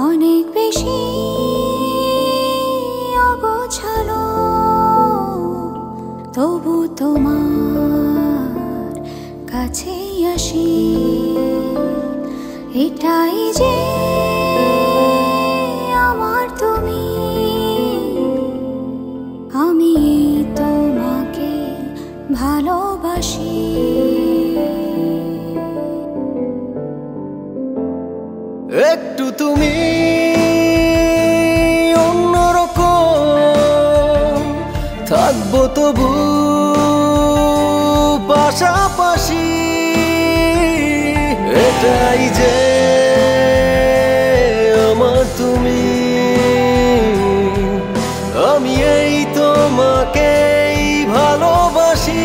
অনেক বেশি অগোছালো, তবু তোমার কাছেই আসি। এটাই যে আমার তুমি, আমি তোমাকে ভালোবাসি। একটু তুমি অন্যরকম, থাকবো তবু পাশাপাশি। এটাই যে আমার তুমি, আমি এই তোমাকেই ভালোবাসি।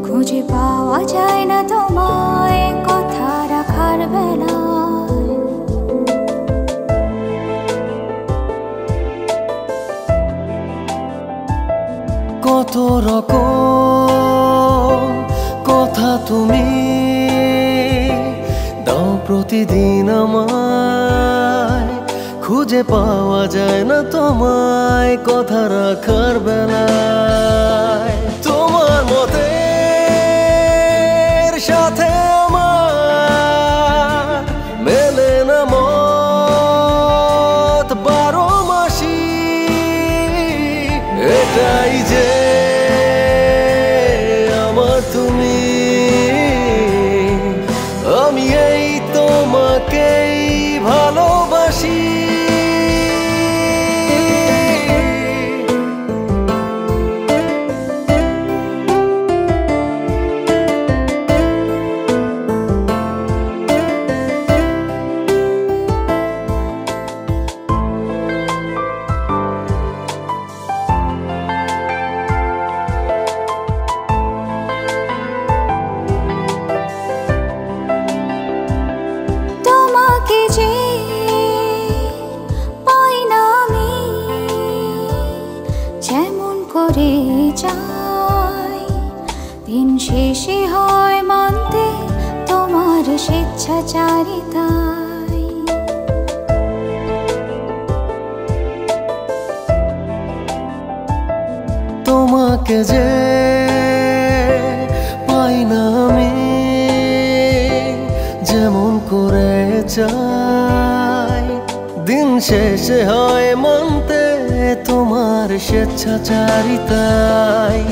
খুঁজে পাওয়া যায় না তোমায় কথা রাখার বেলায়। কত রকম কথা তুমি দাও প্রতিদিন আমায়, খুঁজে পাওয়া যায় না তোমায় কথা রাখার বেলায়। তোমার মতে সাথে আমার মেলে না মত 12 মাসি। এটাই যে আমার তুমি, আমি এই তোমাকেই ভালোবাসি। করে যাই দিন শেষে হয় মানতে তোমার স্বেচ্ছাচারিতায়। তোমাকে যে পাই না আমি যেমন করে চাই, দিন শেষে হয় মানতে তোমার স্বেচ্ছাচারিতায়।